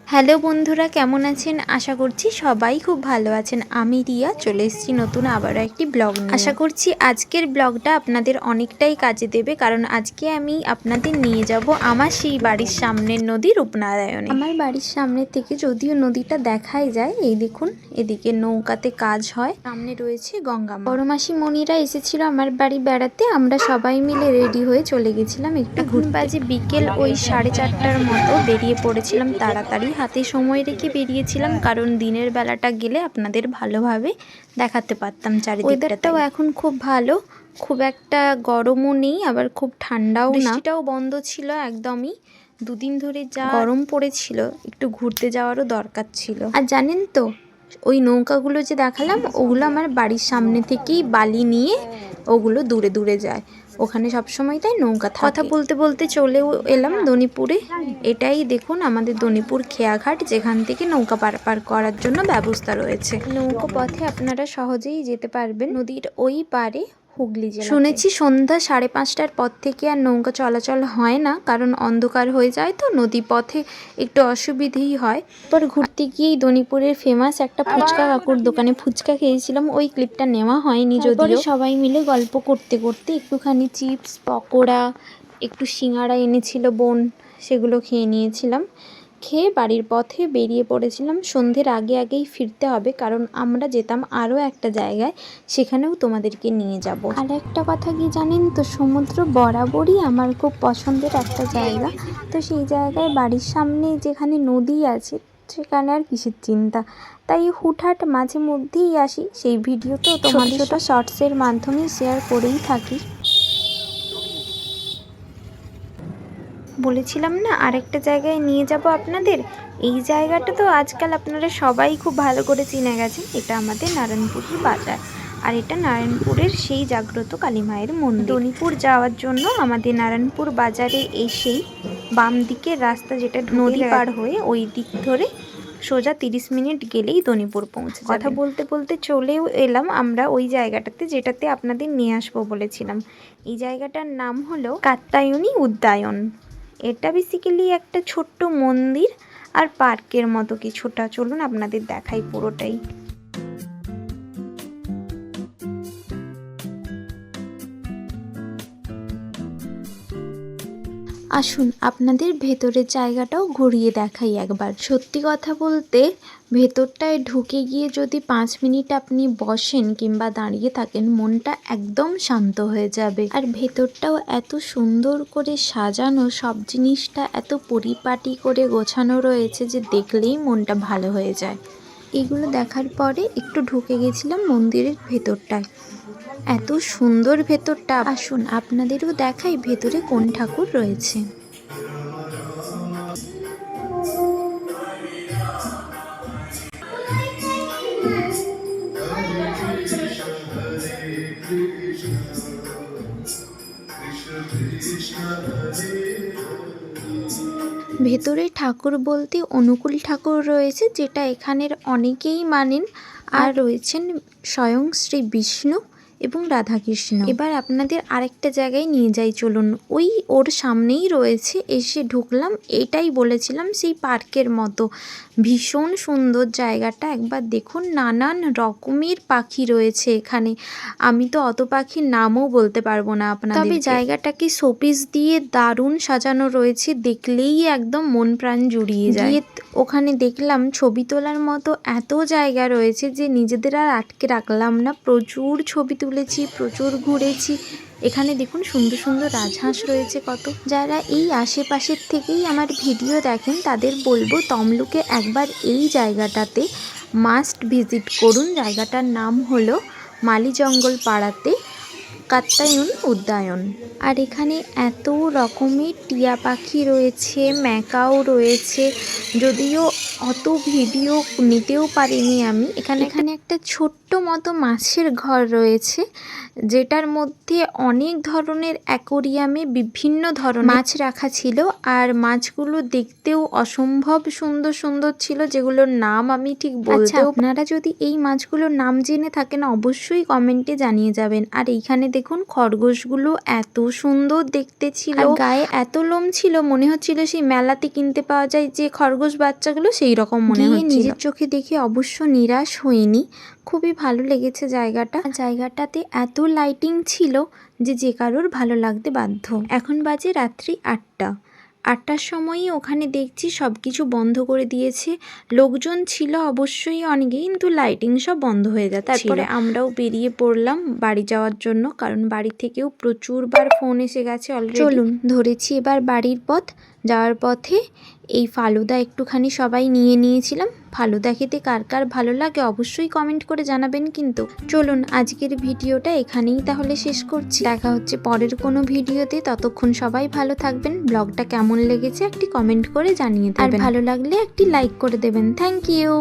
Hello বন্ধুরা, কেমন আছেন? আশা করছি সবাই খুব ভালো আছেন। আমি রিয়া চলে এসেছি নতুন আবারও একটি ব্লগ নিয়ে। আশা করছি আজকের ব্লগটা আপনাদের অনেকটাই কাজে দেবে, কারণ আজকে আমি আপনাদের নিয়ে যাব আমার সেই বাড়ির সামনের নদী রূপনারায়ণে। আমার বাড়ির সামনে থেকে যদিও নদীটা দেখাই যায়, এই দেখুন এদিকে নৌকাতে কাজ হয়, সামনে রয়েছে গঙ্গা মা। বড় মাসিমণিরা এসেছিল আমার বাড়ি বেড়াতে, আমরা সবাই মিলে রেডি হয়ে চলে গেছিলাম একটু ঘুরতে। বাজে বিকেল ওই 4:30টার মতো বেরিয়ে পড়েছিলাম তাড়াতাড়ি, হাতে সময় রেখে বেরিয়েছিলাম, কারণ দিনের বেলাটা গেলে আপনাদের ভালোভাবে দেখাতে পারতাম চারিদিকটা। ওয়েদারটাও এখন খুব ভালো, খুব একটা গরমও নেই আবার খুব ঠান্ডাও না, বৃষ্টিটাও বন্ধ ছিল একদমই। দুদিন ধরে যা গরম পড়েছিল, একটু ঘুরতে যাওয়ারও দরকার ছিল। আর জানেন তো, ওই নৌকাগুলো যে দেখালাম ওগুলো আমার বাড়ির সামনে থেকেই বালি নিয়ে ওগুলো দূরে দূরে যায়, ওখানে সবসময় তাই নৌকা থাকে। কথা বলতে বলতে চলেও এলাম দনিপুরে। এটাই দেখুন আমাদের দনিপুর খেয়াঘাট, যেখান থেকে নৌকা পারাপার করার জন্য ব্যবস্থা রয়েছে। নৌকো পথে আপনারা সহজেই যেতে পারবেন নদীর ওই পারে, হুগলি জেলা। শুনেছি সন্ধ্যা 5:30টার পর থেকে আর নৌকা চলাচল হয় না, কারণ অন্ধকার হয়ে যায় তো, নদী পথে একটু অসুবিধেই হয়। পর ঘুরতে গিয়েই দনিপুরের ফেমাস একটা ফুচকা কাকুর দোকানে ফুচকা খেয়েছিলাম, ওই ক্লিপটা নেওয়া হয়নি যদিও। সবাই মিলে গল্প করতে করতে একটুখানি চিপস, পকোড়া, একটু সিঙ্গাড়া এনেছিল বোন, সেগুলো খেয়ে নিয়েছিলাম। খেয়ে বাড়ির পথে বেরিয়ে পড়েছিলাম। সন্ধ্যের আগেই ফিরতে হবে, কারণ আমরা যেতাম আরও একটা জায়গায়, সেখানেও তোমাদেরকে নিয়ে যাব। আর একটা কথা কি জানেন তো, সমুদ্র বরাবরই আমার খুব পছন্দের একটা জায়গা। তো সেই জায়গায় বাড়ির সামনে যেখানে নদী আছে, সেখানে আর কিসের চিন্তা, তাই হুটহাট মাঝে মধ্যেই আসি। সেই ভিডিও তো তোমাদের ছোটো শর্টসের মাধ্যমে শেয়ার করেই থাকি। বলেছিলাম না আরেকটা জায়গায় নিয়ে যাব আপনাদের। এই জায়গাটা তো আজকাল আপনারা সবাই খুব ভালো করে চিনে গেছেন, এটা আমাদের নারায়ণপুরের বাজার, আর এটা নারায়ণপুরের সেই জাগ্রত কালী মায়ের মন্দির। দনিপুর যাওয়ার জন্য আমাদের নারায়ণপুর বাজারে এসেই বাম দিকের রাস্তা, যেটা নদী পার হয়ে ওই দিক ধরে সোজা 30 মিনিট গেলেই দনিপুর পৌঁছে যাবেন। কথা বলতে বলতে চলেও এলাম আমরা ওই জায়গাটাতে, যেটাতে আপনাদের নিয়ে আসবো বলেছিলাম। এই জায়গাটার নাম হলো কাত্যায়নী উদ্যায়ন। এটা বেসিক্যালি একটা ছোট্ট মন্দির আর পার্কের মতো কিছুটা। চলুন আপনাদের দেখাই পুরোটাই। আসুন আপনাদের ভেতরের জায়গাটাও ঘুরিয়ে দেখাই একবার। সত্যি কথা বলতে, ভেতরটায় ঢুকে গিয়ে যদি 5 মিনিট আপনি বসেন কিংবা দাঁড়িয়ে থাকেন, মনটা একদম শান্ত হয়ে যাবে। আর ভেতরটাও এত সুন্দর করে সাজানো, সব জিনিসটা এত পরিপাটি করে গোছানো রয়েছে যে দেখলেই মনটা ভালো হয়ে যায়। এগুলো দেখার পরে একটু ঢুকে গেছিলাম মন্দিরের ভেতরটায়। এত সুন্দর ভেতরটা। আসুন আপনাদেরও দেখাই ভেতরে কোন ঠাকুর রয়েছে। ভেতরে ঠাকুর বলতে অনুকূল ঠাকুর রয়েছে, যেটা এখানের অনেকেই মানেন, আর রয়েছেন স্বয়ং শ্রী বিষ্ণু এবং রাধাকৃষ্ণ। এবার আপনাদের আরেকটা জায়গায় নিয়ে যাই, চলুন। ওই ওর সামনেই রয়েছে, এসে ঢুকলাম, এটাই বলেছিলাম সেই পার্কের মতো। ভীষণ সুন্দর জায়গাটা, একবার দেখুন। নানান রকমের পাখি রয়েছে এখানে, আমি তো অত পাখির নামও বলতে পারবো না আপনাদের। তবে জায়গাটাকে শোপিস দিয়ে দারুণ সাজানো রয়েছে, দেখলেই একদম মন প্রাণ জুড়িয়ে যায়। ওখানে দেখলাম ছবি তোলার মতো এত জায়গা রয়েছে যে নিজেদের আর আটকে রাখলাম না। প্রচুর ছবি তুলেছি, প্রচুর ঘুরেছি। এখানে দেখুন সুন্দর সুন্দর রাজহাঁস রয়েছে কত। যারা এই আশেপাশের থেকেই আমার ভিডিও দেখেন, তাদের বলবো তমলুকে একবার এই জায়গাটাতে মাস্ট ভিজিট করুন। জায়গাটার নাম হলো মালিজঙ্গল পাড়াতে কাত্যায়ন উদ্যায়ন। আর এখানে এত রকমের টিয়া পাখি রয়েছে, ম্যাকাও রয়েছে। যদিও অত ভিডিও নিতেও পারিনি আমি। এখানে একটা ছোট্ট মতো মাছের ঘর রয়েছে, যেটার মধ্যে অনেক ধরনের অ্যাকোরিয়ামে বিভিন্ন ধরনের মাছ রাখা ছিল। আর মাছগুলো দেখতেও অসম্ভব সুন্দর সুন্দর ছিল, যেগুলোর নাম আমি ঠিক বলতেও। আপনারা যদি এই মাছগুলোর নাম জেনে থাকেন অবশ্যই কমেন্টে জানিয়ে যাবেন। আর এইখানে দেখুন খরগোশগুলো এত সুন্দর দেখতে ছিল, আর গায়ে এত লোম ছিল, মনে হচ্ছিল সেই মেলাতে কিনতে পাওয়া যায় যে খরগোশ বাচ্চাগুলো, সেই রকম মনে হচ্ছিল। নিজের চোখে দেখে অবশ্য নিরাশ হইনি, খুবই ভালো লেগেছে জায়গাটা। জায়গাটাতে এত লাইটিং ছিল যে কারোর ভালো লাগতে বাধ্য। এখন বাজে রাত্রি 8টার সময়ই ওখানে দেখছি সব কিছু বন্ধ করে দিয়েছে। লোকজন ছিল অবশ্যই অনেকেই, কিন্তু লাইটিং সব বন্ধ হয়ে যাচ্ছে। তারপরে আমরাও বেরিয়ে পড়লাম বাড়ি যাওয়ার জন্য, কারণ বাড়ি থেকেও প্রচুরবার ফোন এসে গেছে অলরেডি। চলুন ধরেছি এবার বাড়ির পথ। যাওয়ার পথে এই ফালুদা একটুখানি সবাই নিয়েছিলাম। ফালুদা খেতে কার কার ভালো লাগে অবশ্যই কমেন্ট করে জানাবেন কিন্তু। চলুন আজকের ভিডিওটা এখানেই তাহলে শেষ করছি। দেখা হচ্ছে পরের কোনো ভিডিওতে। ততক্ষণ সবাই ভালো থাকবেন। ব্লগটা কেমন লেগেছে একটি কমেন্ট করে জানিয়ে দেবেন, আর ভালো লাগলে একটি লাইক করে দেবেন। Thank you.